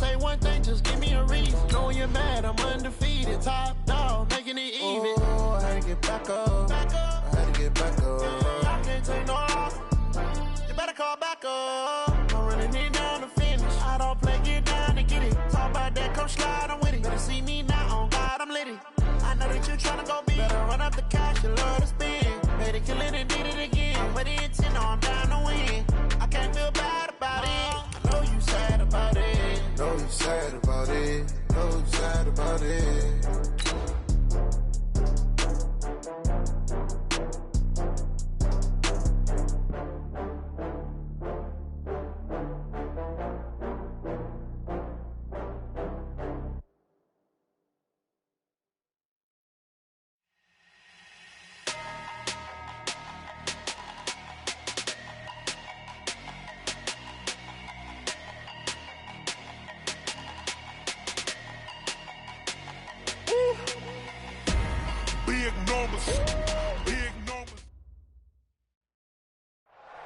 say one thing, just give me a reason. Know you're mad, I'm undefeated. Top dog, making it even. Oh, I had to get back up. I had to get back up. I can't take no loss. You better call back up. I'm running it down to finish. I don't play, get down to get it. Talk about that, come slide, I'm with it. Better see me now, on God, I'm litty. I know that you're tryna go big. Better run up the cash, you love to spend. Made it, kill it, and did it again. But the intent, I'm down to win. I can't feel bad about it. I know you sad about it. Know you sad about it. Know you sad about it.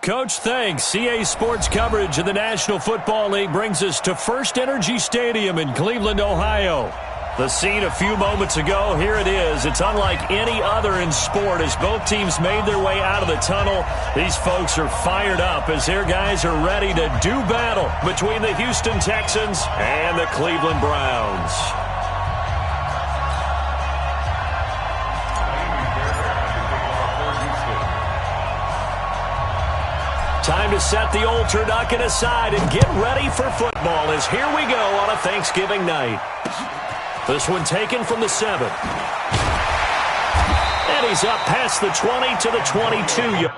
Coach, thanks. CA Sports coverage of the National Football League brings us to First Energy Stadium in Cleveland, Ohio. The scene a few moments ago, here it is. It's unlike any other in sport as both teams made their way out of the tunnel. These folks are fired up as their guys are ready to do battle between the Houston Texans and the Cleveland Browns. Time to set the old turducken aside and get ready for football as here we go on a Thanksgiving night. This one taken from the 7. And he's up past the 20 to the 22.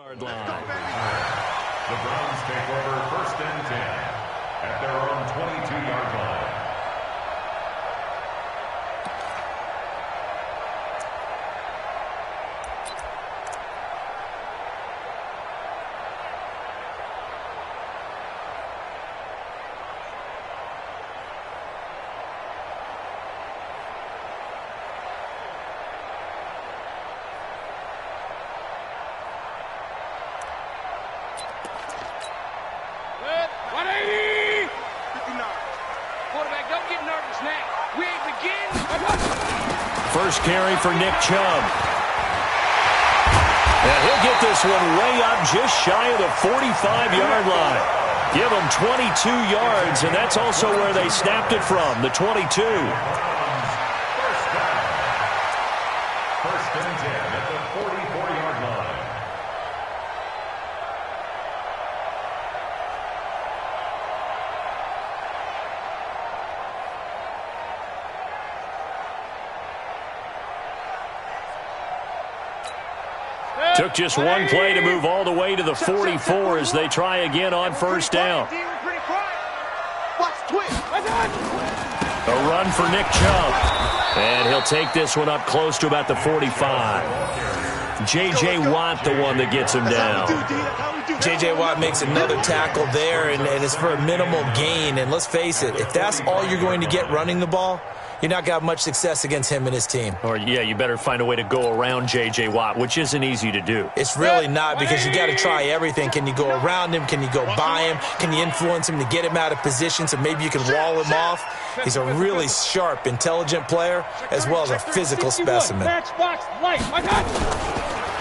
Line. The Browns take over 1st and 10 at their own 22-yard line. First carry for Nick Chubb. And he'll get this one way up just shy of the 45-yard line. Give him 22 yards, and that's also where they snapped it from, the 22. First and 10 at the 44-yard line. Took just one play to move all the way to the 44 as they try again on first down. A run for Nick Chubb. And he'll take this one up close to about the 45. J.J. Watt the one that gets him down. J.J. Watt makes another tackle there, and it's for a minimal gain. And let's face it, if that's all you're going to get running the ball, you're not going to have much success against him and his team. Or, yeah, you better find a way to go around J.J. Watt, which isn't easy to do. It's really not, because you got to try everything. Can you go around him? Can you go by him? Can you influence him to get him out of position so maybe you can wall him off? He's a really sharp, intelligent player, as well as a physical specimen.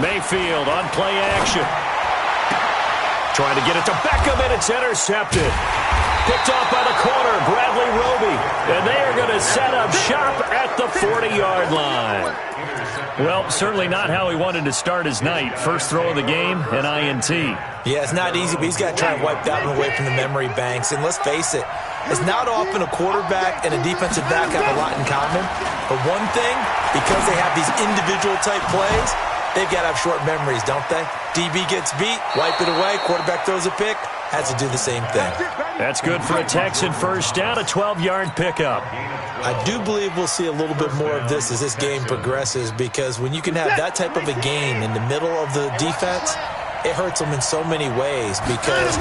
Mayfield on play action. Trying to get it to Beckham, and it's intercepted. Picked off by the corner, Bradley Roby. And they are going to set up shop at the 40-yard line. Well, certainly not how he wanted to start his night. First throw of the game, an INT. Yeah, it's not easy, but he's got to try and wipe that one away from the memory banks. And let's face it, it's not often a quarterback and a defensive back have a lot in common. But one thing, because they have these individual-type plays, they've got to have short memories, don't they? DB gets beat, wipe it away, quarterback throws a pick, has to do the same thing. That's good for a Texan first down, a 12-yard pickup. I do believe we'll see a little bit more of this as this game progresses, because when you can have that type of a game in the middle of the defense, it hurts them in so many ways, because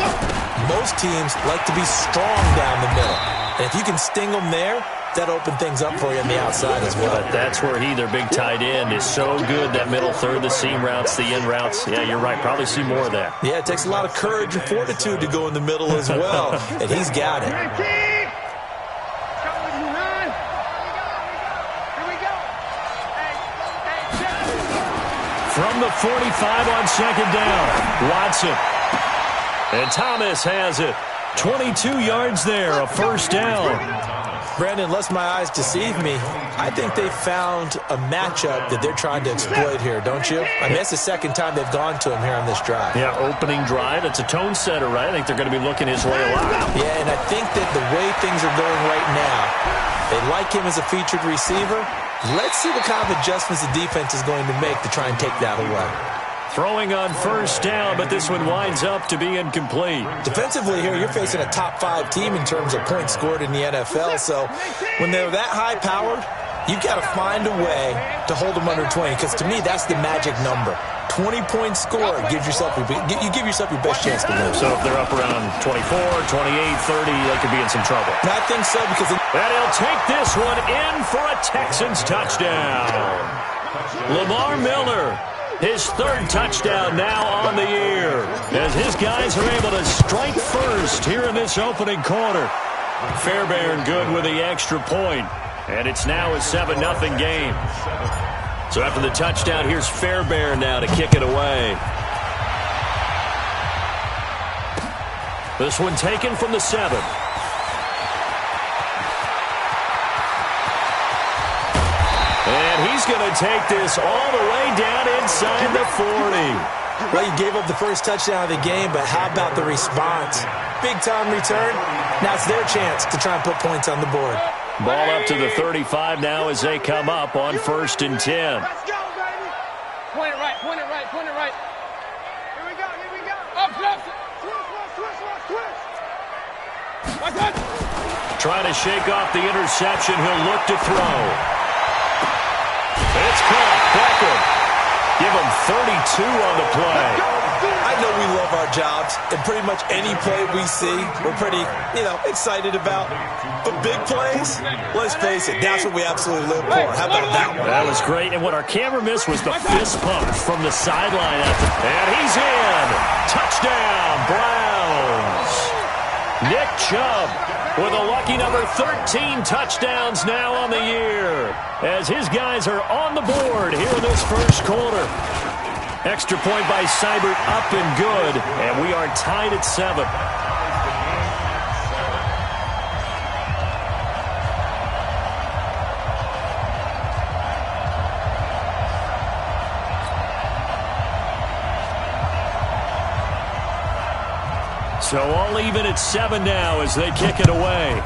most teams like to be strong down the middle. And if you can sting them there, that open things up for you on the outside as well. But that's where their big tight end, is so good, that middle third, the seam routes, the in routes. Yeah, you're right. Probably see more of that. Yeah, it takes a lot of courage and fortitude to go in the middle as well, and he's got it. From the 45 on second down, Watson. And Thomas has it. 22 yards there, a first down. Brandon, lest my eyes deceive me, I think they found a matchup that they're trying to exploit here, don't you? I mean, that's the second time they've gone to him here on this drive. Yeah, opening drive. It's a tone setter, right? I think they're going to be looking his way a lot. Yeah, and I think that the way things are going right now, they like him as a featured receiver. Let's see what kind of adjustments the defense is going to make to try and take that away. Throwing on first down, but this one winds up to be incomplete. Defensively here, you're facing a top-5 team in terms of points scored in the NFL, so when they're that high-powered, you've got to find a way to hold them under 20, because to me, that's the magic number. 20-point score, you give yourself your best chance to win. So if they're up around 24, 28, 30, they could be in some trouble. And I think so, because... And he'll take this one in for a Texans touchdown. Lamar Miller, his third touchdown now on the year, as his guys are able to strike first here in this opening quarter. Fairbairn good with the extra point, and it's now a 7-0 game. So after the touchdown, here's Fairbairn now to kick it away. This one taken from the 7. And he's going to take this all the way down inside the 40. Well, you gave up the first touchdown of the game, but how about the response? Big-time return. Now it's their chance to try and put points on the board. Ball up to the 35 now as they come up on 1st and 10. Let's go, baby. Point it right, point it right, point it right. Here we go, here we go. Up, up. Twist. Trying to shake off the interception. He'll look to throw. It's caught. Beckham. Give him 32 on the play. I know we love our jobs, and pretty much any play we see, we're pretty, excited about. But big plays, let's face it, that's what we absolutely live for. How about that one? That was great, and what our camera missed was the fist pump from the sideline. And he's in. Touchdown, Browns. Nick Chubb with a lucky number 13 touchdowns now on the year, as his guys are on the board here in this first quarter. Extra point by Seibert, up and good, and we are tied at 7. So all even at 7 now as they kick it away.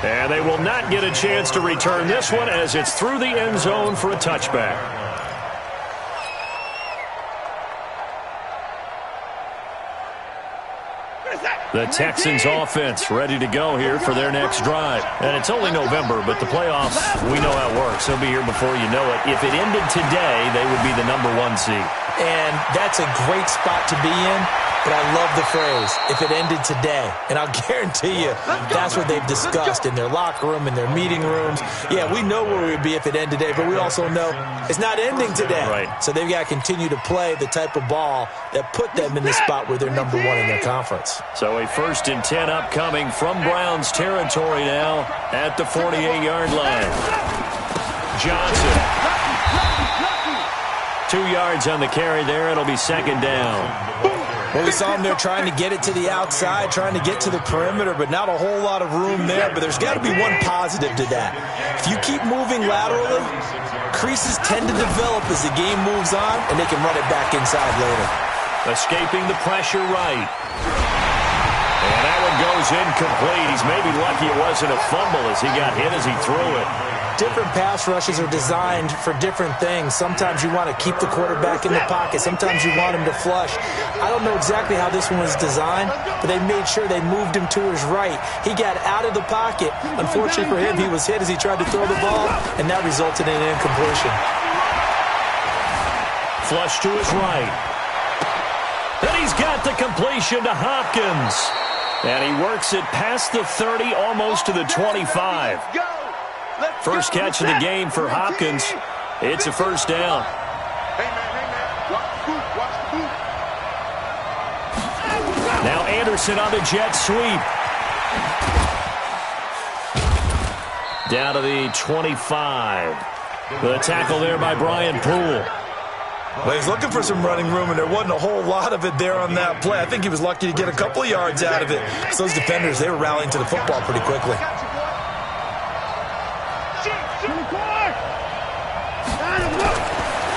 And they will not get a chance to return this one as it's through the end zone for a touchback. The Texans offense ready to go here for their next drive. And it's only November, but the playoffs, we know how it works. They'll be here before you know it. If it ended today, they would be the number 1 seed. And that's a great spot to be in. But I love the phrase, if it ended today. And I'll guarantee you, that's what they've discussed in their locker room, in their meeting rooms. Yeah, we know where we'd be if it ended today, but we also know it's not ending today. Right. So they've got to continue to play the type of ball that put them in the spot where they're number 1 in their conference. So a 1st and 10 upcoming from Browns territory now at the 48-yard line. Johnson. 2 yards on the carry there. It'll be second down. Well, we saw him there trying to get it to the outside, trying to get to the perimeter, but not a whole lot of room there. But there's got to be one positive to that. If you keep moving laterally, creases tend to develop as the game moves on, and they can run it back inside later. Escaping the pressure right. And that one goes incomplete. He's maybe lucky it wasn't a fumble as he got hit as he threw it. Different pass rushes are designed for different things. Sometimes you want to keep the quarterback in the pocket. Sometimes you want him to flush. I don't know exactly how this one was designed, but they made sure they moved him to his right. He got out of the pocket. Unfortunately for him, he was hit as he tried to throw the ball, and that resulted in an incompletion. Flush to his right. And he's got the completion to Hopkins. And he works it past the 30, almost to the 25. First catch of the game for Hopkins. It's a first down. Now Anderson on the jet sweep. Down to the 25. The tackle there by Brian Poole. Well, he's looking for some running room, and there wasn't a whole lot of it there on that play. I think he was lucky to get a couple of yards out of it. So those defenders, they were rallying to the football pretty quickly.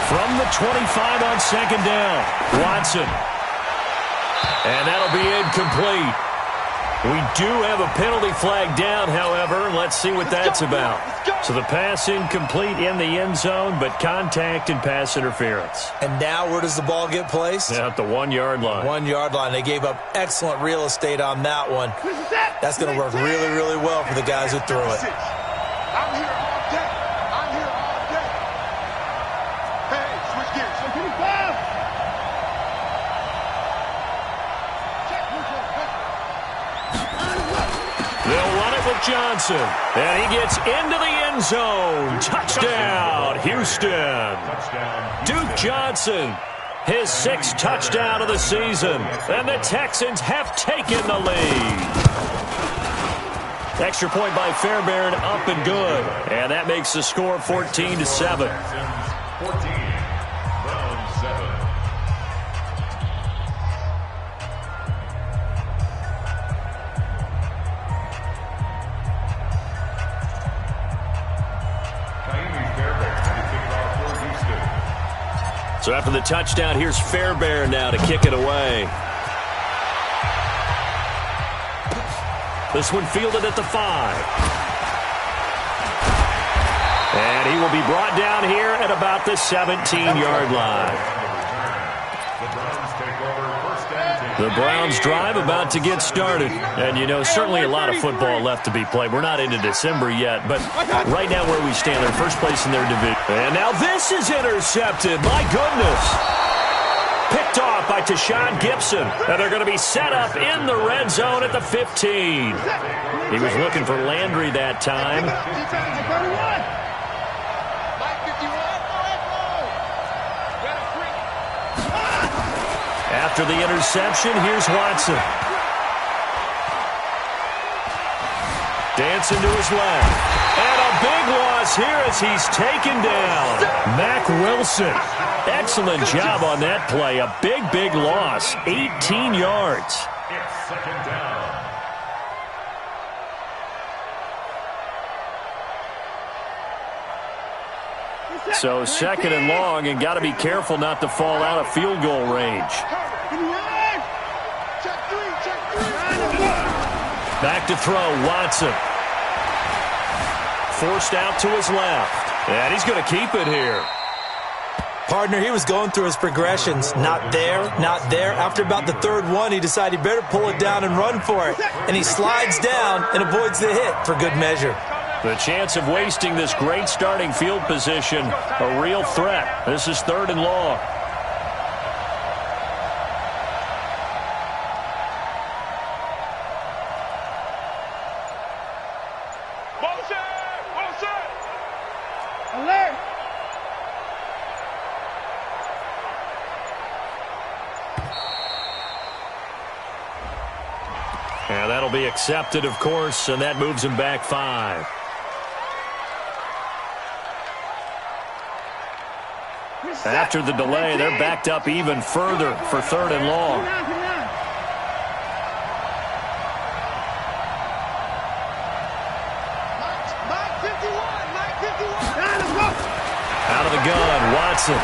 From the 25 on second down, Watson. And that'll be incomplete. We do have a penalty flag down, however. Let's see what that's about. So the pass incomplete in the end zone, but contact and pass interference. And now where does the ball get placed? At the 1 yard line. 1 yard line. They gave up excellent real estate on that one. That's going to work really, really well for the guys who threw it. I'm here all day. I'm here all day. Hey, switch gears. They'll run it with Johnson. And he gets into the end zone. Touchdown, Houston. Duke Johnson, his 6th touchdown of the season. And the Texans have taken the lead. Extra point by Fairbairn, up and good. And that makes the score 14-7. 14, Browns 7. So after the touchdown, here's Fairbairn now to kick it away. This one fielded at the 5. And he will be brought down here at about the 17-yard line. The Browns drive about to get started. And, you know, certainly a lot of football left to be played. We're not into December yet, but right now where we stand, they're first place in their division. And now this is intercepted. My goodness. Picked off by Tashawn Gibson. And they're going to be set up in the red zone at the 15. He was looking for Landry that time. After the interception, here's Watson. Dancing to his left. And a big loss here as he's taken down. Mack Wilson. Excellent job on that play. A big, big loss. 18 yards. It's second down. So second and long, and got to be careful not to fall out of field goal range. Back to throw, Watson. Forced out to his left. And he's going to keep it here. Partner, he was going through his progressions. Not there, not there. After about the third one, he decided he better pull it down and run for it. And he slides down and avoids the hit for good measure. The chance of wasting this great starting field position, a real threat. This is third and long. Alert! And that'll be accepted, of course, and that moves him back 5. After the delay, they're backed up even further for 3rd and long. Out of the gun, Watson.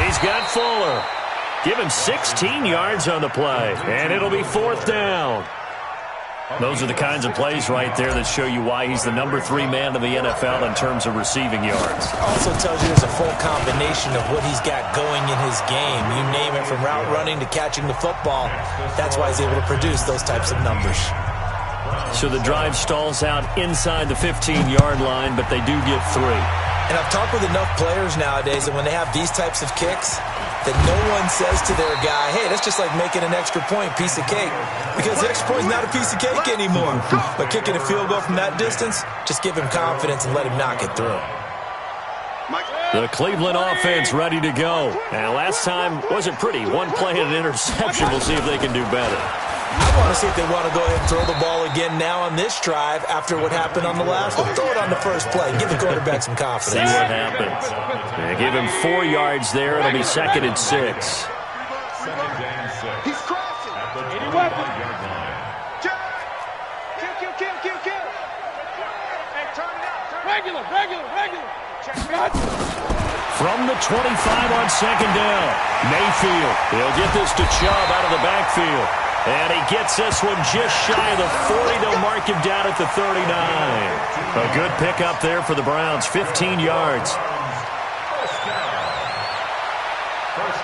He's got Fuller. Give him 16 yards on the play, and it'll be 4th down. Those are the kinds of plays right there that show you why he's the number 3 man in the NFL in terms of receiving yards. Also tells you there's a full combination of what he's got going in his game. You name it, from route running to catching the football. That's why he's able to produce those types of numbers. So the drive stalls out inside the 15-yard line, but they do get 3. And I've talked with enough players nowadays that when they have these types of kicks, that no one says to their guy, hey, that's just like making an extra point, piece of cake. Because the extra point is not a piece of cake anymore. But kicking a field goal from that distance, just give him confidence and let him knock it through. The Cleveland offense ready to go. And last time wasn't pretty. One play and an interception. We'll see if they can do better. I want to see if they want to go ahead and throw the ball again now on this drive after what happened on the last one. Throw it on the first play. Give the quarterback some confidence. See what happens. Yeah, give him 4 yards there. It'll be 2nd and 6. He's crashing. Any weapon. Kill. Hey, turn it out. Regular. From the 25 on 2nd down. Mayfield. He'll get this to Chubb out of the backfield. And he gets this one just shy of the 40. They'll mark him down at the 39. A good pickup there for the Browns. 15 yards. First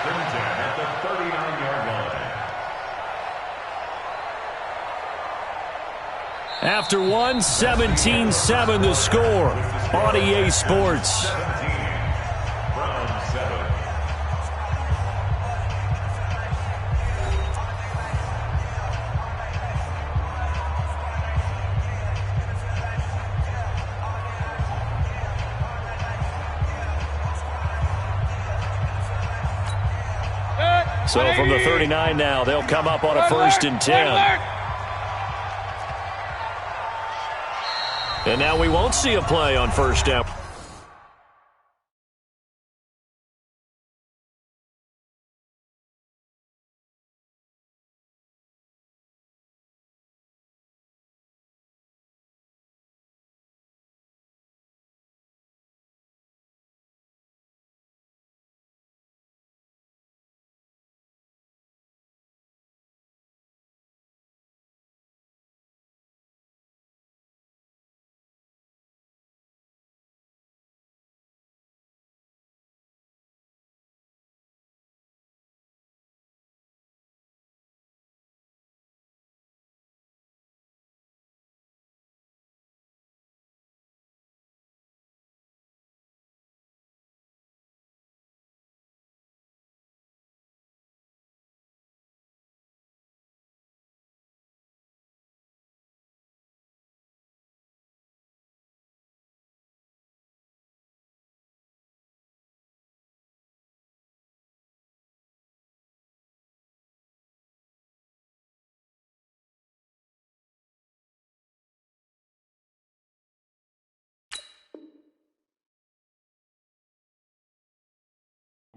and 10 at the 39-yard line. After 1, 17-7 the score on EA Sports. 17. Browns 7. So from the 39 now, they'll come up on a 1st and 10. And now we won't see a play on 1st down.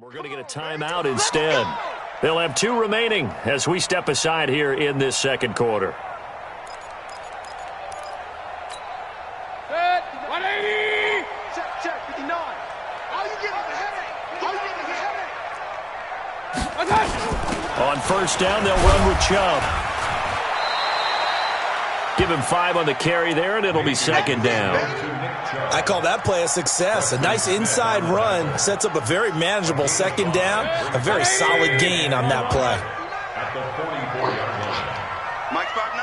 We're going to get a timeout instead. They'll have 2 remaining as we step aside here in this 2nd quarter. Set. 180. Check. 59. All you get is a headache. On 1st down, they'll run with Chubb. Give him 5 on the carry there, and it'll be 2nd down. I call that play a success. A nice inside run sets up a very manageable 2nd down. A very solid gain on that play. At the 44-yard line. Mike 5'9".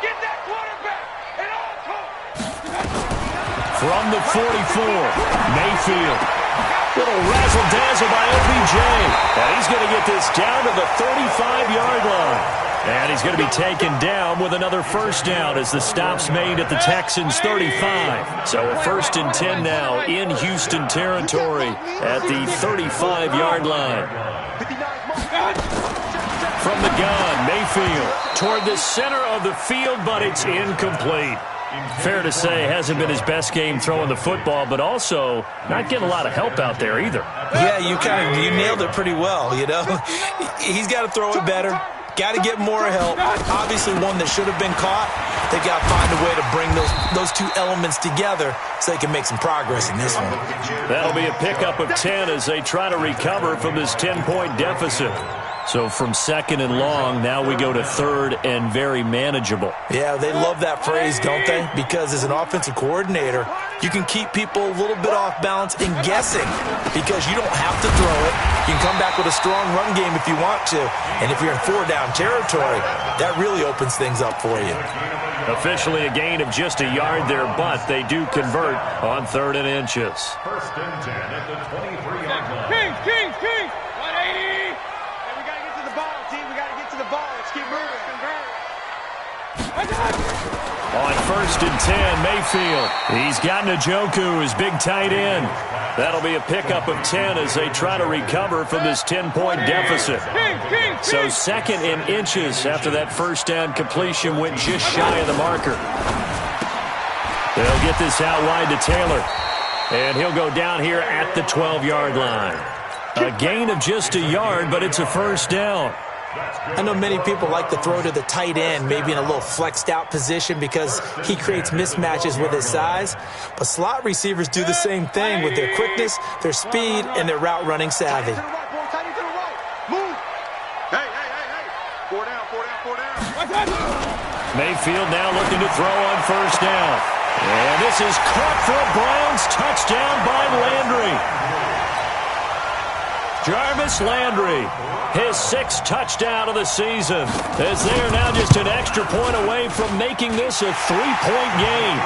Get that quarterback and all talk. From the 44, Mayfield. Little razzle-dazzle by OBJ. And he's going to get this down to the 35-yard line. And he's going to be taken down with another 1st down as the stop's made at the Texans' 35. So a 1st and 10 now in Houston territory at the 35-yard line. From the gun, Mayfield toward the center of the field, but it's incomplete. Fair to say, hasn't been his best game throwing the football, but also not getting a lot of help out there either. Yeah, you nailed it pretty well, you know. He's got to throw it better. Got to get more help. Obviously one that should have been caught. They've got to find a way to bring those two elements together so they can make some progress in this one. That'll be a pickup of 10 as they try to recover from this 10-point deficit. So from second and long, now we go to third and very manageable. Yeah, they love that phrase, don't they? Because as an offensive coordinator, you can keep people a little bit off balance and guessing because you don't have to throw it. You can come back with a strong run game if you want to. And if you're in 4-down territory, that really opens things up for you. Officially a gain of just a yard there, but they do convert on 3rd and inches. First and 10 at the 23-yard line. King! 180! Let's keep moving. On 1st and 10, Mayfield. He's got Njoku, his big tight end. That'll be a pickup of 10 as they try to recover from this 10-point deficit. So 2nd and inches after that first down completion went just shy of the marker. They'll get this out wide to Taylor. And he'll go down here at the 12-yard line. A gain of just a yard, but it's a first down. I know many people like to throw to the tight end, maybe in a little flexed out position because he creates mismatches with his size. But slot receivers do the same thing with their quickness, their speed, and their route running savvy. Mayfield now looking to throw on first down. And this is caught for a Browns touchdown by Landry. Jarvis Landry, his 6th touchdown of the season, as they are now just an extra point away from making this a 3-point game.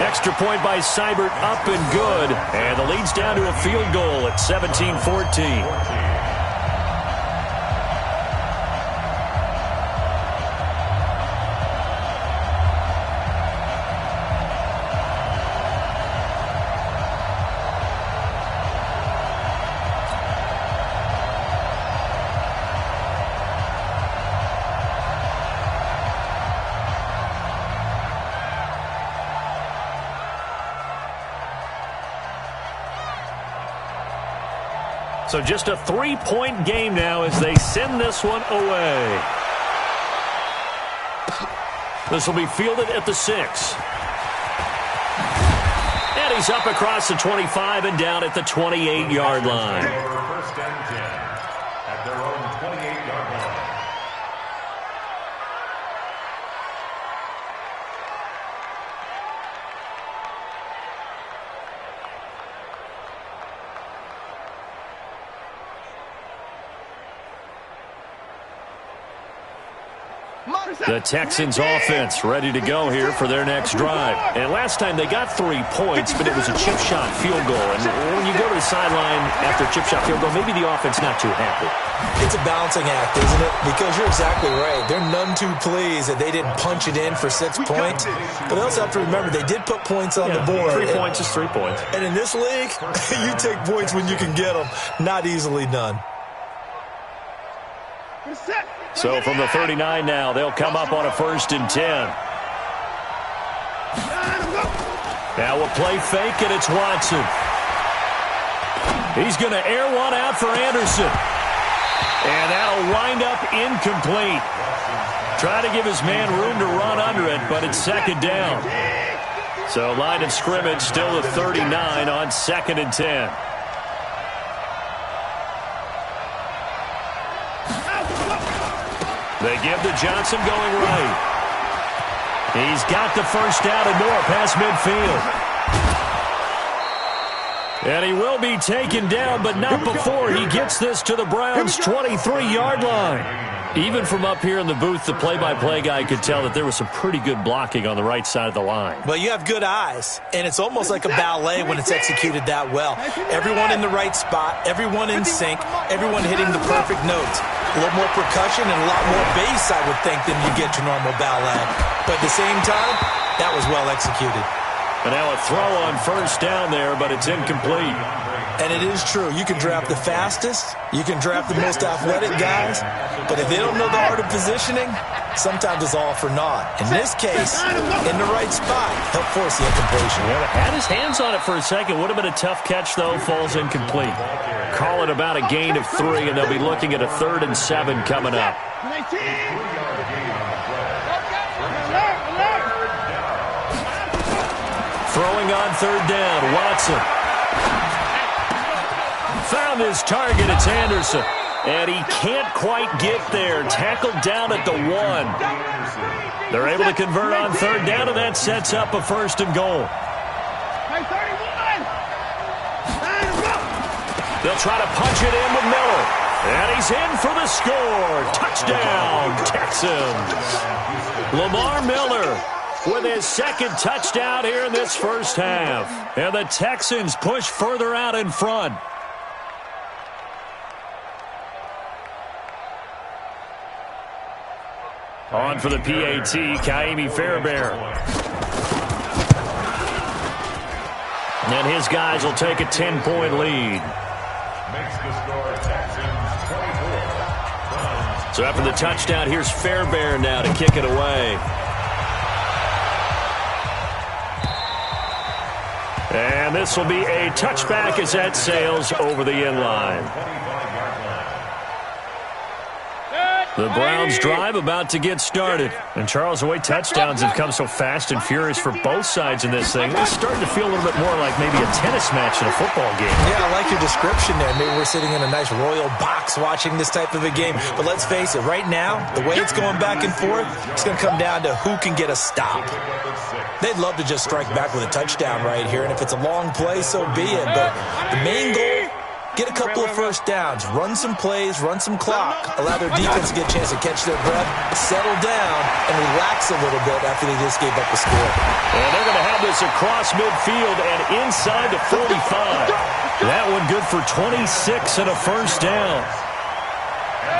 Extra point by Seibert up and good, and the lead's down to a field goal at 17-14. So just a 3-point game now as they send this one away. This will be fielded at the 6. And he's up across the 25 and down at the 28-yard line. First and 10 at their own 28-yard line. The Texans offense ready to go here for their next drive. And last time they got 3 points, but it was a chip shot field goal. And when you go to the sideline after a chip shot field goal, maybe the offense not too happy. It's a balancing act, isn't it? Because you're exactly right. They're none too pleased that they didn't punch it in for 6 points. But they also have to remember they did put points on the board. 3 points is 3 points. And in this league, you take points when you can get them. Not easily done. So from the 39 now, they'll come up on a 1st and 10. Now we'll play fake, and it's Watson. He's going to air one out for Anderson. And that'll wind up incomplete. Try to give his man room to run under it, but it's 2nd down. So line of scrimmage still the 39 on 2nd and 10. They give to Johnson going right. He's got the first down and more past midfield. And he will be taken down, but not before he gets this to the Browns' 23-yard line. Even from up here in the booth, the play-by-play guy could tell that there was some pretty good blocking on the right side of the line. Well, you have good eyes, and it's almost like a ballet when it's executed that well. Everyone in the right spot, everyone in sync, everyone hitting the perfect notes. A little more percussion and a lot more bass, I would think, than you get to normal ballet. But at the same time, that was well executed. And now a throw on first down there, but it's incomplete. And it is true. You can draft the fastest, you can draft the most athletic guys, but if they don't know the art of positioning, sometimes it's all for naught. In this case, in the right spot, help force the incompletion. Yeah, had his hands on it for a second. Would have been a tough catch, though. Falls incomplete. Call it about a gain of 3, and they'll be looking at a 3rd and 7 coming up. Throwing on 3rd down, Watson. Found his target, it's Anderson. And he can't quite get there. Tackled down at the 1. They're able to convert on 3rd down, and that sets up a 1st and goal. They'll try to punch it in with Miller. And he's in for the score. Touchdown, Texans. Lamar Miller with his 2nd touchdown here in this first half. And the Texans push further out in front. On for the PAT, Kaimi Fairbairn. And his guys will take a 10-point lead. Makes the score Texans 24. So after the touchdown, here's Fairbairn now to kick it away. And this will be a touchback as that sails over the end line. The Browns drive about to get started. And Charles, the way touchdowns have come so fast and furious for both sides in this thing, it's starting to feel a little bit more like maybe a tennis match in a football game. Yeah, I like your description there. Maybe we're sitting in a nice royal box watching this type of a game. But let's face it, right now, the way it's going back and forth, it's going to come down to who can get a stop. They'd love to just strike back with a touchdown right here, and if it's a long play, so be it. But the main goal, get a couple of 1st downs, run some plays, run some clock, allow their defense to get a chance to catch their breath, settle down, and relax a little bit after they just gave up the score. And they're going to have this across midfield and inside the 45. That one good for 26 and a 1st down.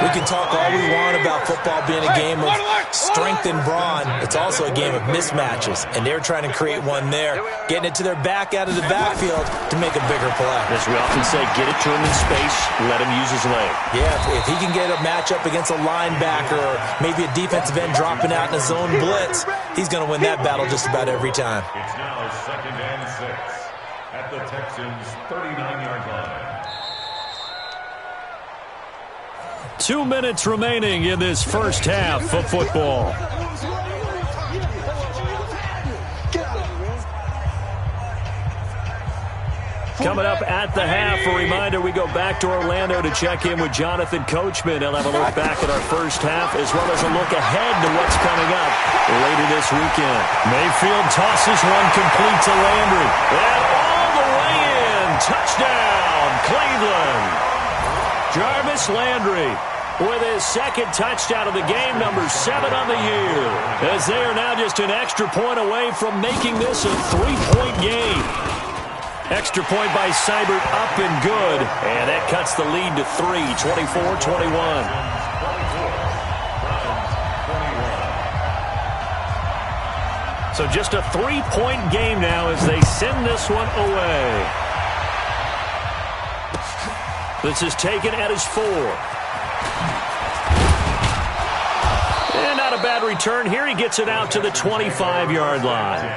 We can talk all we want about football being a game of strength and brawn. It's also a game of mismatches, and they're trying to create one there, getting it to their back out of the backfield to make a bigger play. As we often say, get it to him in space, let him use his leg. Yeah, if he can get a matchup against a linebacker or maybe a defensive end dropping out in a zone blitz, he's going to win that battle just about every time. It's now 2nd and 6 at the Texans' 39-yard line. 2 minutes remaining in this first half of football. Coming up at the half, a reminder, we go back to Orlando to check in with Jonathan Coachman. He'll have a look back at our first half as well as a look ahead to what's coming up later this weekend. Mayfield tosses one complete to Landry. And all the way in. Touchdown, Cleveland. Jarvis Landry with his 2nd touchdown of the game, number 7 on the year, as they are now just an extra point away from making this a 3-point game. Extra point by Seibert, up and good, and that cuts the lead to 3, 24-21. So just a 3-point game now as they send this one away. This is taken at his 4. And not a bad return here. He gets it out to the 25-yard line.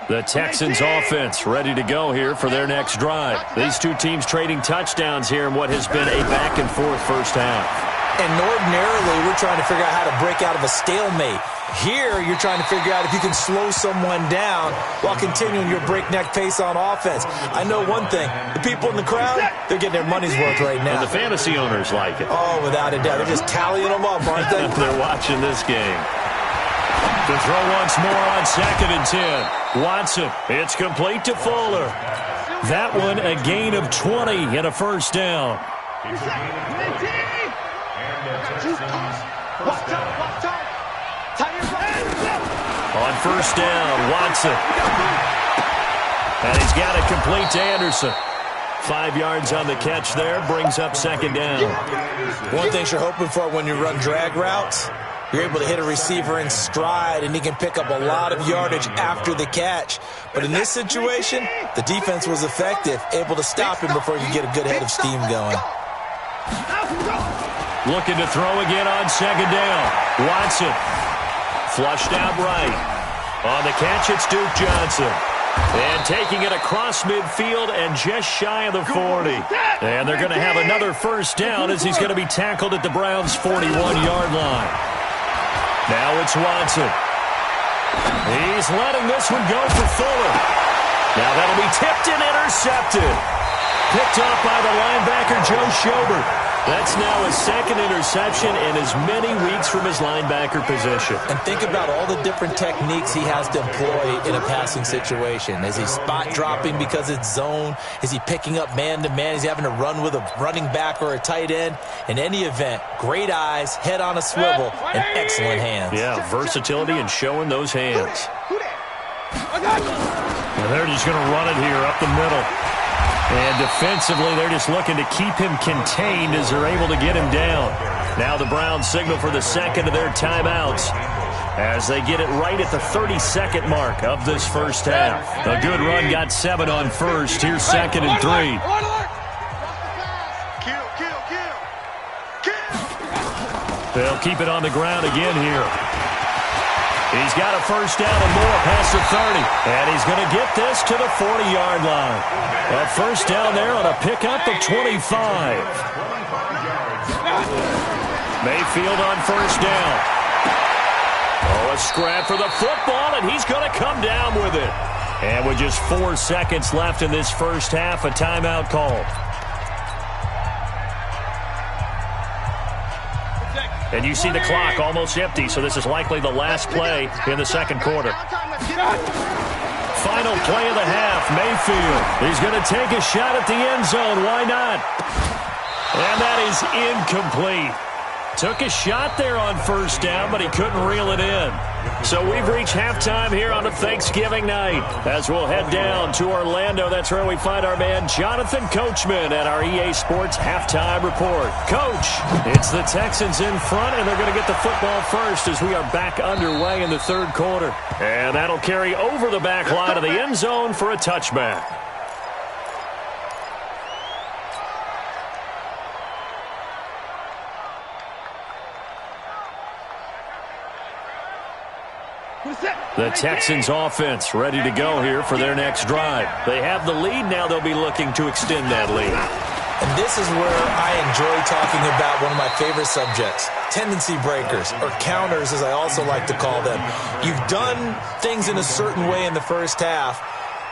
The Texans offense ready to go here for their next drive. These two teams trading touchdowns here in what has been a back-and-forth first half. And ordinarily, we're trying to figure out how to break out of a stalemate. Here, you're trying to figure out if you can slow someone down while continuing your breakneck pace on offense. I know one thing. The people in the crowd, they're getting their money's worth right now. And the fantasy owners like it. Oh, without a doubt. They're just tallying them up, aren't they? They're watching this game. To throw once more on 2nd and 10. Watson, it's complete to Fuller. That one a gain of 20 and a 1st down. On 1st down, Watson. And he's got it complete to Anderson. 5 yards on the catch there, brings up second down. One thing you're hoping for when you run drag routes, you're able to hit a receiver in stride, and he can pick up a lot of yardage after the catch. But in this situation, the defense was effective, able to stop him before he could get a good head of steam going. Looking to throw again on second down. Watson. Flushed out right. On the catch, it's Duke Johnson. And taking it across midfield and just shy of the 40. And they're going to have another first down as he's going to be tackled at the Browns' 41-yard line. Now it's Watson. He's letting this one go for Fuller. Now that'll be tipped and intercepted. Picked off by the linebacker, Joe Schobert. That's now his second interception in as many weeks from his linebacker position. And think about all the different techniques he has to employ in a passing situation. Is he spot dropping because it's zone? Is he picking up man-to-man? Is he having to run with a running back or a tight end? In any event, great eyes, head on a swivel, and excellent hands. Yeah, versatility and showing those hands. And they're just going to run it here up the middle. And defensively, they're just looking to keep him contained as they're able to get him down. Now the Browns signal for the second of their timeouts as they get it right at the 30-second mark of this first half. A good run got 7 on first. Here's second and 3. They'll keep it on the ground again here. He's got a first down and more past the 30. And he's going to get this to the 40-yard line. A first down there on a pickup of 25. Mayfield on first down. Oh, a scrap for the football, and he's going to come down with it. And with just 4 seconds left in this first half, a timeout called. And you see the clock almost empty, so this is likely the last play in the second quarter. Final play of the half, Mayfield. He's going to take a shot at the end zone. Why not? And that is incomplete. Took a shot there on first down, but he couldn't reel it in. So we've reached halftime here on a Thanksgiving night. As we'll head down to Orlando, that's where we find our man Jonathan Coachman at our EA Sports Halftime Report. Coach, it's the Texans in front, and they're going to get the football first as we are back underway in the third quarter. And that'll carry over the back line of the end zone for a touchback. The Texans offense ready to go here for their next drive. They have the lead. Now they'll be looking to extend that lead. And this is where I enjoy talking about one of my favorite subjects, tendency breakers, or counters as I also like to call them. You've done things in a certain way in the first half,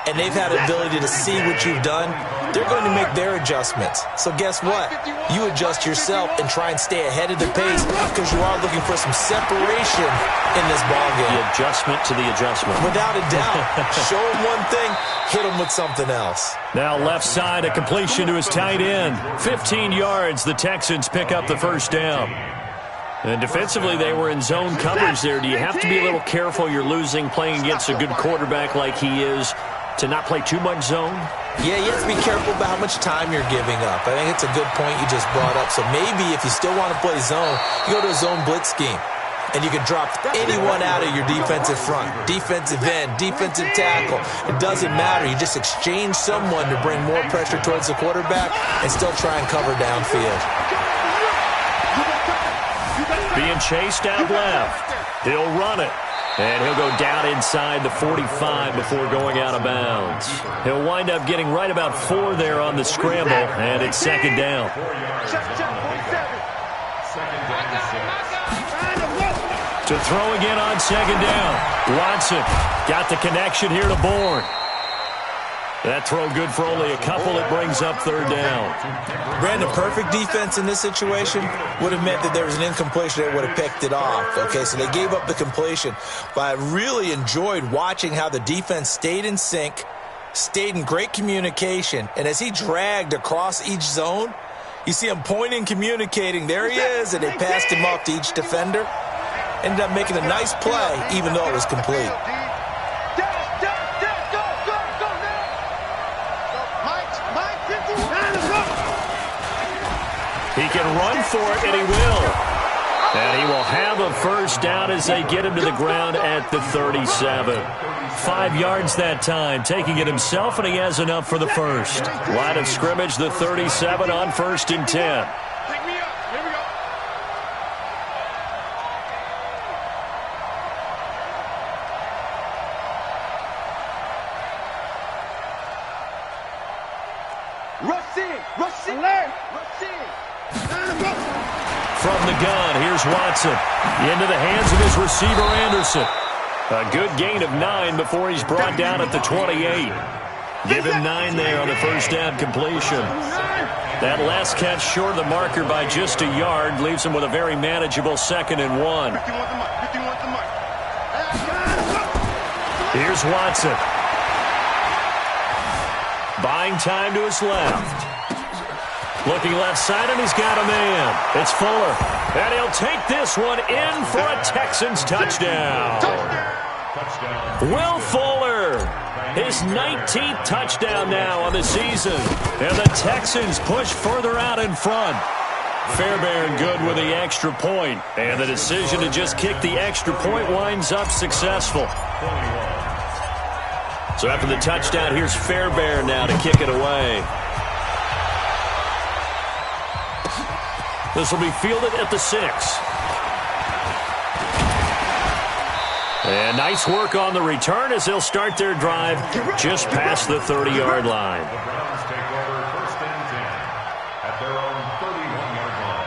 and they've had the ability to see what you've done. They're going to make their adjustments. So guess what? You adjust yourself and try and stay ahead of the pace because you are looking for some separation in this ballgame. The adjustment to the adjustment. Without a doubt. Show them one thing, hit them with something else. Now left side, a completion to his tight end. 15 yards, the Texans pick up the first down. And defensively, they were in zone coverage there. Do you have to be a little careful? You're losing, playing against a good quarterback like he is, to not play too much zone? Yeah, you have to be careful about how much time you're giving up. I think it's a good point you just brought up. So maybe if you still want to play zone, you go to a zone blitz scheme. And you can drop anyone out of your defensive front, defensive end, defensive tackle. It doesn't matter. You just exchange someone to bring more pressure towards the quarterback and still try and cover downfield. Being chased out left. He'll run it. And he'll go down inside the 45 before going out of bounds. He'll wind up getting right about 4 there on the scramble, and it's second down. To throw again on second down. Watson got the connection here to Bourne. That throw good for only a couple. It brings up third down. Brandon, perfect defense in this situation would have meant that there was an incompletion that would have picked it off. Okay, so they gave up the completion. But I really enjoyed watching how the defense stayed in sync, stayed in great communication, and as he dragged across each zone, you see him pointing, communicating. There he is, and they passed him off to each defender. Ended up making a nice play, even though it was complete. Mike 51. can run for it, and he will. And he will have a first down as they get him to the ground at the 37. 5 yards that time, taking it himself, and he has enough for the first. Line of scrimmage, the 37 on 1st and 10. Pick me up. Here we go. Rush in. Alert. Rush in. From the gun, here's Watson. Into the hands of his receiver, Anderson. A good gain of 9 before he's brought down at the 28. Give him 9 there on the first down completion. That last catch short of the marker by just a yard leaves him with a very manageable 2nd and 1. Here's Watson. Buying time to his left. Looking left side, and he's got a man. It's Fuller. And he'll take this one in for a Texans touchdown. Will Fuller, his 19th touchdown now on the season. And the Texans push further out in front. Fairbairn good with the extra point. And the decision to just kick the extra point winds up successful. So after the touchdown, here's Fairbairn now to kick it away. This will be fielded at the 6. And nice work on the return as they'll start their drive just past the 30-yard line. The Browns take over 1st and 10 at their own 31-yard line.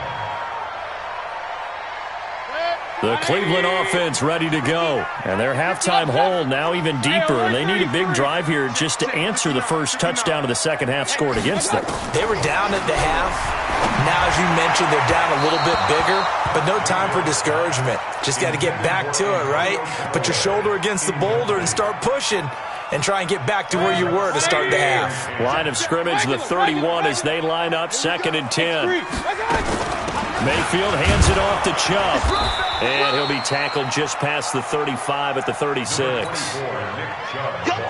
The Cleveland offense ready to go. And their halftime hole now even deeper. And they need a big drive here just to answer the first touchdown of the second half scored against them. They were down at the half. Now, as you mentioned, they're down a little bit bigger, but no time for discouragement. Just got to get back to it, right? Put your shoulder against the boulder and start pushing and try and get back to where you were to start the half. Line of scrimmage, the 31 as they line up 2nd and 10. Mayfield hands it off to Chubb. And he'll be tackled just past the 35 at the 36.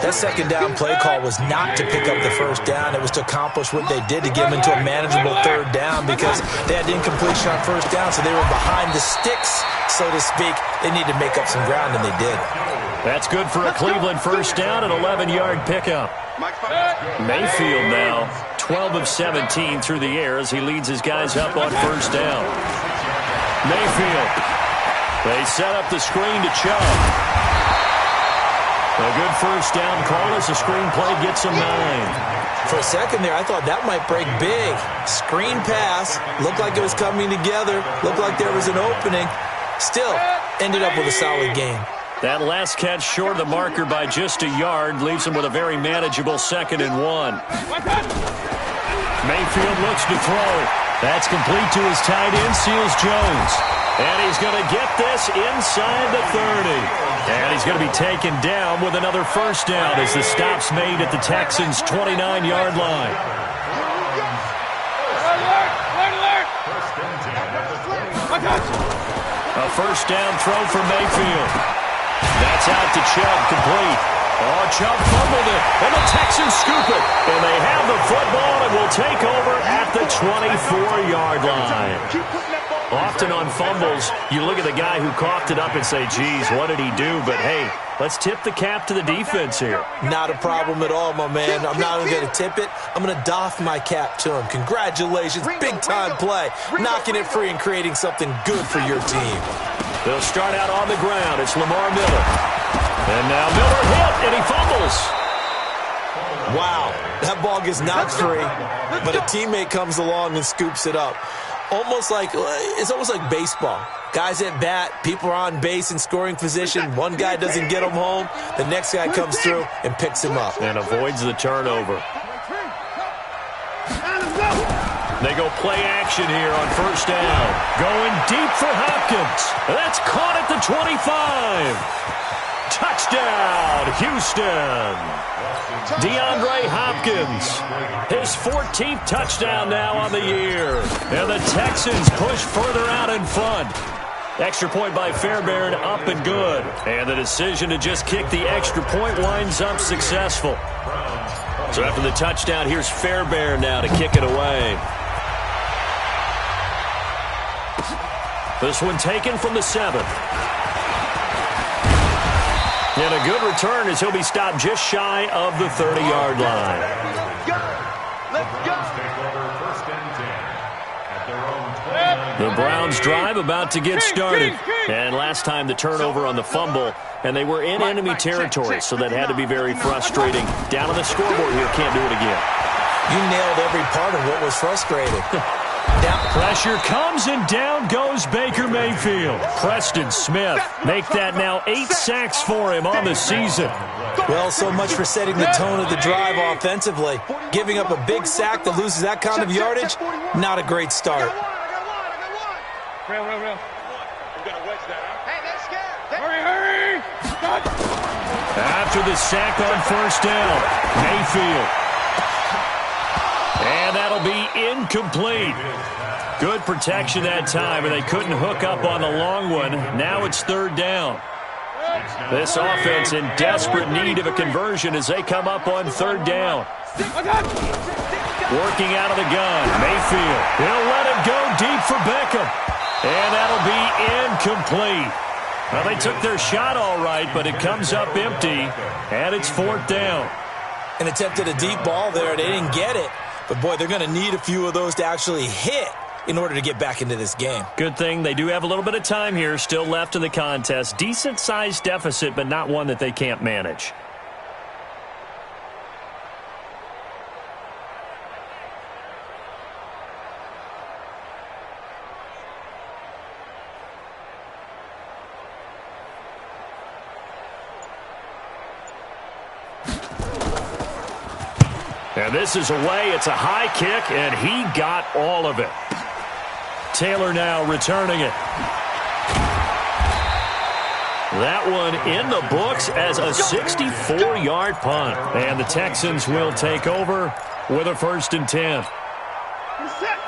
That second down play call was not to pick up the first down. It was to accomplish what they did to get them into a manageable 3rd down because they had incompletion on 1st down, so they were behind the sticks, so to speak. They needed to make up some ground, and they did. That's good for a Cleveland first down, an 11-yard pickup. Mayfield now 12 of 17 through the air as he leads his guys up on 1st down. Mayfield. They set up the screen to Chubb. A good first down call as the screen play gets him 9. For a second there, I thought that might break big. Screen pass. Looked like it was coming together. Looked like there was an opening. Still, ended up with a solid game. That last catch short of the marker by just a yard leaves him with a very manageable 2nd and 1. Mayfield looks to throw. That's complete to his tight end, Seals-Jones. And he's going to get this inside the 30. And he's going to be taken down with another first down as the stop's made at the Texans' 29-yard line. A first down throw for Mayfield. That's out to Chubb, complete. Oh, Chubb fumbled it, and the Texans scoop it. And they have the football and will take over at the 24-yard line. Often on fumbles, you look at the guy who coughed it up and say, geez, what did he do? But, hey, let's tip the cap to the defense here. Not a problem at all, my man. I'm not even going to tip it. I'm going to doff my cap to him. Congratulations, big-time play. Knocking it free and creating something good for your team. They'll start out on the ground. It's Lamar Miller. And now Miller hit, and he fumbles. Wow, that ball gets knocked free, but a teammate comes along and scoops it up. It's almost like baseball. Guys at bat, people are on base in scoring position. One guy doesn't get him home. The next guy comes through and picks him up. And avoids the turnover. They go play action here on first down. Going deep for Hopkins. That's caught at the 25. Touchdown, Houston. DeAndre Hopkins, his 14th touchdown now on the year. And the Texans push further out in front. Extra point by Fairbairn, up and good. And the decision to just kick the extra point winds up successful. So after the touchdown, here's Fairbairn now to kick it away. This one taken from the 7. And a good return as he'll be stopped just shy of the 30-yard line. The Browns drive about to get started. And last time the turnover on the fumble, and they were in enemy territory, so that had to be very frustrating. Down on the scoreboard here, can't do it again. You nailed every part of what was frustrating. Pressure comes, and down goes Baker Mayfield. Preston Smith make that now 8 sacks for him on the season. Well, so much for setting the tone of the drive offensively. Giving up a big sack that loses that kind of yardage, not a great start. Real. Hey, they're scared. Hurry. After the sack on first down, Mayfield. And that'll be incomplete. Good protection that time, and they couldn't hook up on the long one. Now it's 3rd down. This offense in desperate need of a conversion as they come up on 3rd down. Working out of the gun, Mayfield. He'll let it go deep for Beckham. And that'll be incomplete. Well, they took their shot all right, but it comes up empty, and it's 4th down. And attempted a deep ball there. They didn't get it. But, boy, they're going to need a few of those to actually hit in order to get back into this game. Good thing they do have a little bit of time here still left in the contest. Decent-sized deficit, but not one that they can't manage. And this is away. It's a high kick, and he got all of it. Taylor now returning it. That one in the books as a 64-yard punt. And the Texans will take over with a 1st and 10.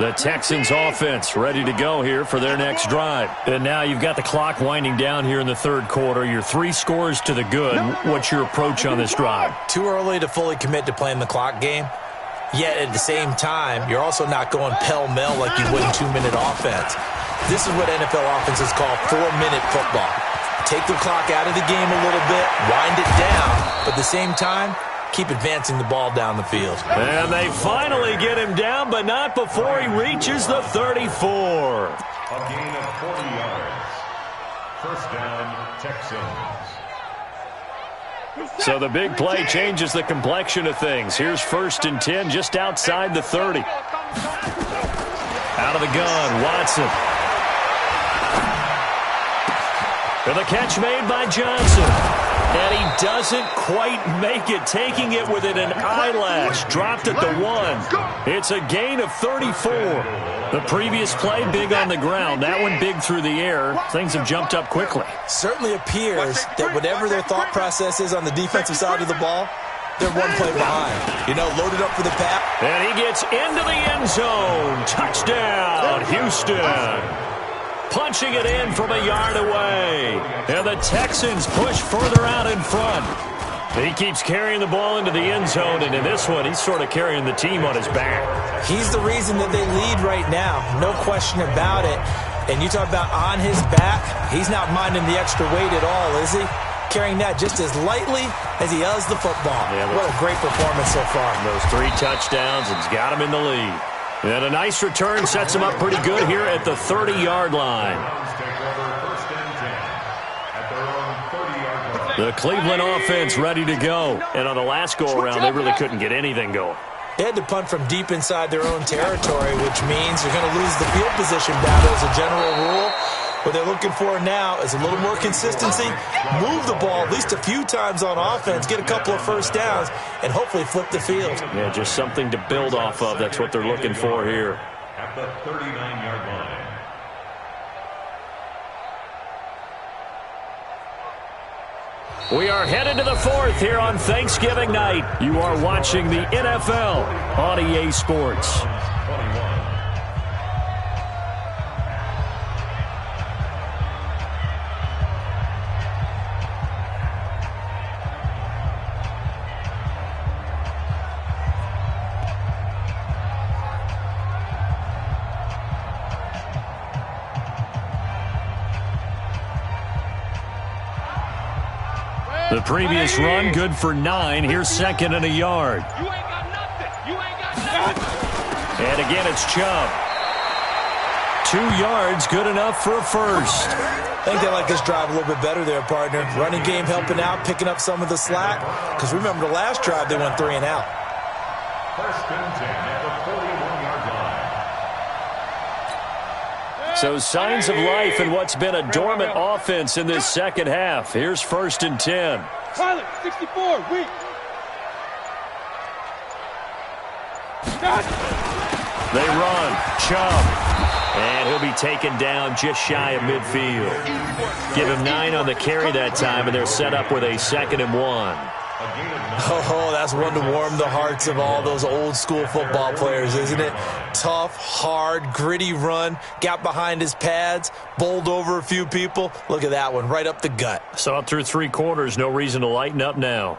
The Texans offense ready to go here for their next drive. And now you've got the clock winding down here in the 3rd quarter. You're 3 scores to the good. What's your approach on this drive? Too early to fully commit to playing the clock game. Yet at the same time, you're also not going pell-mell like you would in 2-minute offense. This is what NFL offenses call 4-minute football. Take the clock out of the game a little bit, wind it down, but at the same time, keep advancing the ball down the field. And they finally get him down, but not before he reaches the 34. A gain of 40 yards. 1st down, Texans. So the big play changes the complexion of things. Here's 1st and 10 just outside the 30. Out of the gun, Watson. And the catch made by Johnson. And he doesn't quite make it, taking it within an eyelash. Dropped at the 1. It's a gain of 34. The previous play, big on the ground. That one big through the air. Things have jumped up quickly. Certainly appears that whatever their thought process is on the defensive side of the ball, they're one play behind. Loaded up for the pass. And he gets into the end zone. Touchdown, Houston. Punching it in from a yard away. And the Texans push further out in front. He keeps carrying the ball into the end zone, and in this one, he's sort of carrying the team on his back. He's the reason that they lead right now. No question about it. And you talk about on his back, he's not minding the extra weight at all, is he? Carrying that just as lightly as he does the football. Yeah, what a great performance so far. Those 3 touchdowns, it's got him in the lead. And a nice return sets him up pretty good here at the 30-yard line. The Cleveland offense ready to go. And on the last go-around, they really couldn't get anything going. They had to punt from deep inside their own territory, which means they're going to lose the field position battle as a general rule. What they're looking for now is a little more consistency, move the ball at least a few times on offense, get a couple of 1st downs, and hopefully flip the field. Yeah, just something to build off of. That's what they're looking for here. At the 39-yard line. We are headed to the 4th here on Thanksgiving night. You are watching the NFL on EA Sports. 21. The previous run, good for 9. Here's second and a yard. You ain't got nothing. You ain't got nothing. And again, it's Chubb. 2 yards, good enough for a first. I think they like this drive a little bit better there, partner. Running game helping out, picking up some of the slack. Because remember the last drive, they went 3 and out. First and 10 at the 41-yard line. So signs of life in what's been a dormant offense in this second half. Here's first and 10. Pilot, 64, weak. They run. Chubb. And he'll be taken down just shy of midfield. Give him 9 on the carry that time, and they're set up with a 2nd and 1. Oh, that's one to warm the hearts of all those old-school football players, isn't it? Tough, hard, gritty run, got behind his pads, bowled over a few people. Look at that one, right up the gut. Saw it through 3 quarters, no reason to lighten up now.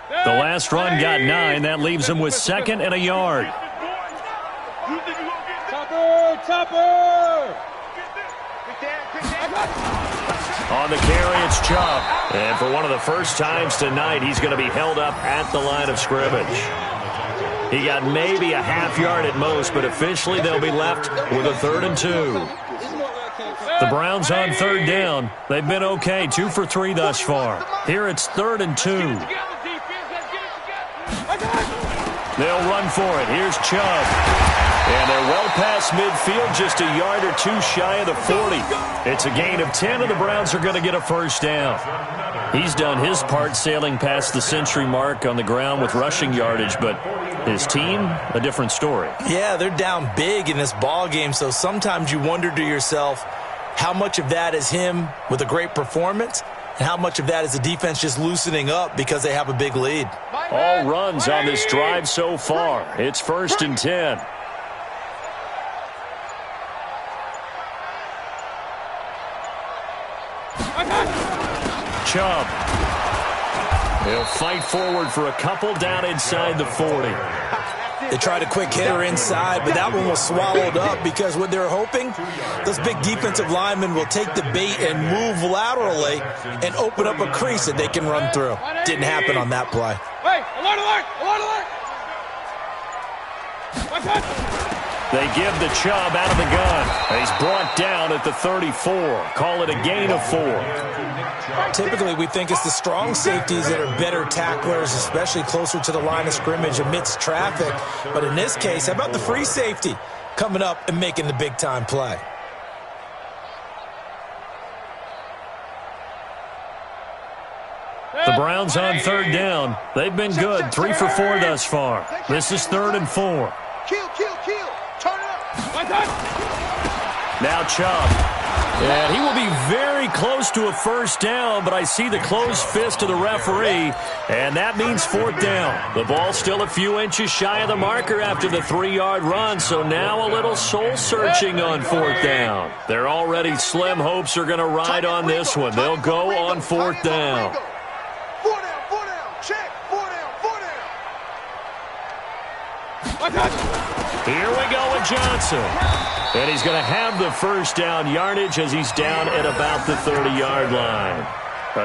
The last run got 9. That leaves him with 2nd and a yard. Topper! On the carry, it's Chubb. And for one of the first times tonight, he's going to be held up at the line of scrimmage. He got maybe a half yard at most, but officially they'll be left with a 3rd and 2. The Browns on 3rd down. They've been okay, 2 for 3 thus far. Here it's 3rd and 2. They'll run for it. Here's Chubb. And they're well past midfield, just a yard or 2 shy of the 40. It's a gain of 10, and the Browns are going to get a first down. He's done his part sailing past the century mark on the ground with rushing yardage, but his team, a different story. Yeah, they're down big in this ball game, so sometimes you wonder to yourself how much of that is him with a great performance and how much of that is the defense just loosening up because they have a big lead. All runs on this drive so far. It's 1st and 10. Chubb. He'll fight forward for a couple down inside the 40. They tried a quick hitter inside, but that one was swallowed up because what they're hoping, those big defensive linemen will take the bait and move laterally and open up a crease that they can run through. Didn't happen on that play. Hey, alert, alert, alert, alert. They give the Chubb out of the gun. He's brought down at the 34. Call it a gain of 4. Typically, we think it's the strong safeties that are better tacklers, especially closer to the line of scrimmage amidst traffic. But in this case, how about the free safety coming up and making the big-time play? The Browns on 3rd down. They've been good, 3 for 4 thus far. This is 3rd and 4. Kill. Turn it up. Now Chubb. And he will be very close to a first down, but I see the closed fist of the referee, and that means 4th down. The ball's still a few inches shy of the marker after the 3-yard run, so now a little soul-searching on 4th down. Their already slim hopes are going to ride on this one. They'll go on 4th down. 4 down. Check. 4 down. Here we go with Johnson. And he's going to have the first down yardage as he's down at about the 30-yard line.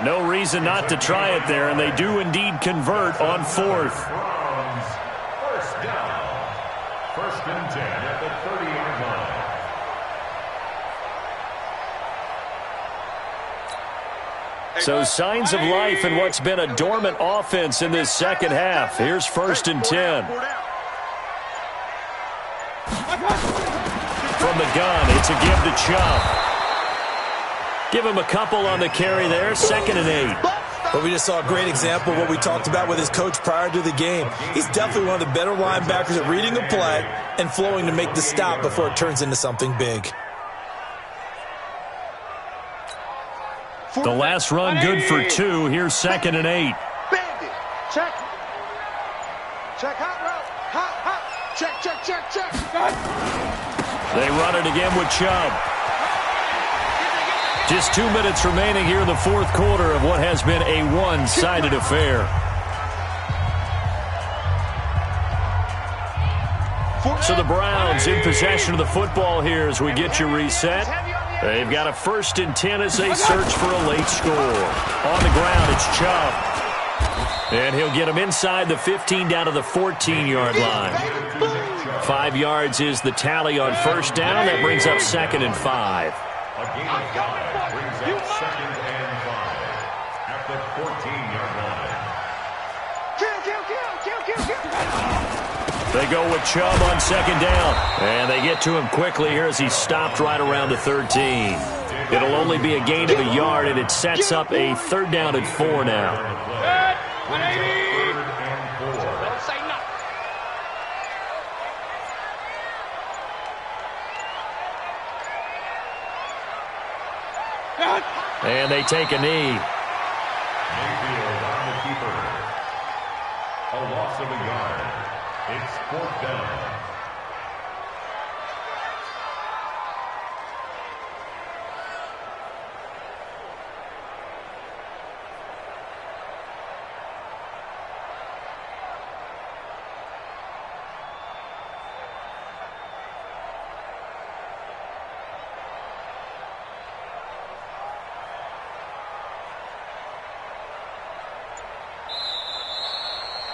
No reason not to try it there, and they do indeed convert on 4th. First down. 1st and 10 at the 30-yard line. So signs of life in what's been a dormant offense in this second half. Here's 1st and 10. From the gun, it's a give to Chubb. Give him a couple on the carry there, 2nd and 8. But we just saw a great example of what we talked about with his coach prior to the game. He's definitely one of the better linebackers at reading a play and flowing to make the stop before it turns into something big. The last run good for 2. Here's 2nd and 8. Bandit. Check. Hot route. Hot. Check. They run it again with Chubb. Just 2 minutes remaining here in the 4th quarter of what has been a one-sided affair. So the Browns in possession of the football here as we get you reset. They've got a 1st and 10 as they search for a late score. On the ground, it's Chubb. And he'll get him inside the 15 down to the 14-yard line. 5 yards is the tally on 1st down. That brings up 2nd and 5. A gain of 5 brings up 2nd and 5 at the 14-yard line. They go with Chubb on 2nd down. And they get to him quickly here as he's stopped right around the 13. It'll only be a gain of a yard, and it sets up a 3rd down and 4 now. 180. Don't say nothing. And they take a knee. Mayfield on the keeper. A loss of a yard. It's 4th down.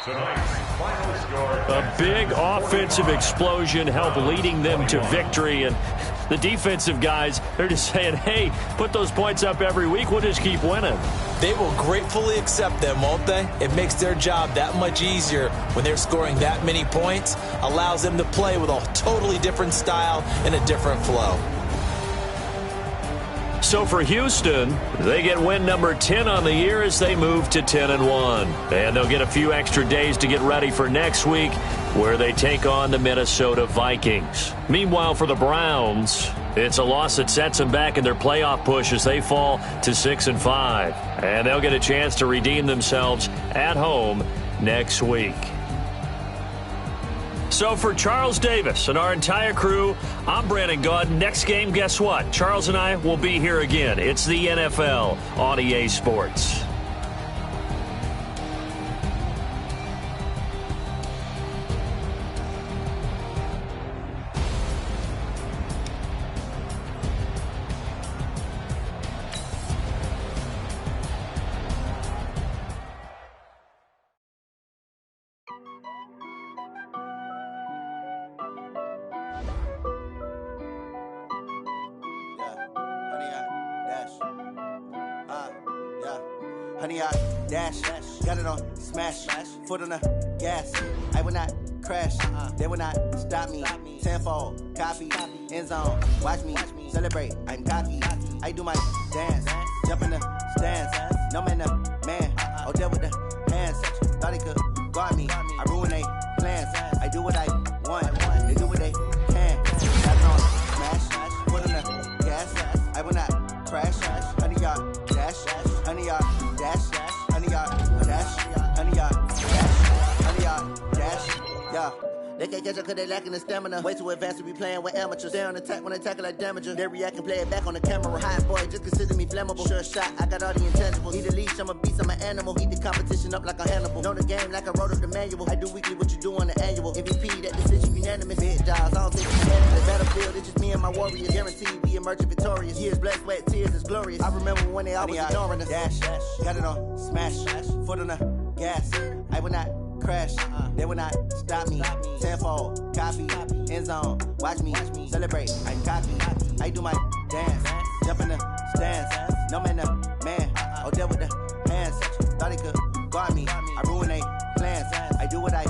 Tonight's final score. A big offensive explosion helped leading them to victory. And the defensive guys, they're just saying, hey, put those points up every week. We'll just keep winning. They will gratefully accept them, won't they? It makes their job that much easier when they're scoring that many points. Allows them to play with a totally different style and a different flow. So for Houston, they get win number 10 on the year as they move to 10-1. And they'll get a few extra days to get ready for next week, where they take on the Minnesota Vikings. Meanwhile, for the Browns, it's a loss that sets them back in their playoff push as they fall to 6-5. And they'll get a chance to redeem themselves at home next week. So for Charles Davis and our entire crew, I'm Brandon Gaud. Next game, guess what? Charles and I will be here again. It's the NFL on EA Sports. Honey, I dash, got it on smash, foot on the gas. I will not crash, they will not stop me. Tenfold, copy, end zone, watch me celebrate. I'm cocky, I do my dance, jump in the stands. No man, man, oh, there with the hands. Thought he could guard me, I ruin they plans. I do what I want, they do what they can. Got it on smash, foot on the gas. I will not crash, honey, y'all dash, honey, y'all dash, honey, y'all dash, honey, y'all dash, honey, y'all dash, yeah. They can't catch up cause they lacking the stamina. Way too advanced to be playing with amateurs. Stay on attack when they tackle like damager. They react and play it back on the camera. Hot boy, just consider me flammable. Sure shot, I got all the intangibles. Need a leash, I'm a beast, I'm an animal. Eat the competition up like a Hannibal. Know the game like I wrote up the manual. I do weekly what you do on the annual. MVP, that decision unanimous. Big jobs, I don't think it's better. The battlefield, it's just me and my warriors. Guaranteed we emerging victorious. Years, blood, sweat, tears, it's glorious. I remember when they always ignoring us. Dash, got it on smash, foot on the gas. I will not crash, they will not stop me. Tenfold, copy, end zone, watch me celebrate. I'm cocky, I do my dance, jump in the stands. No man, man, oh, there with the hands. Thought he could guard me, I ruin they plans. I do what I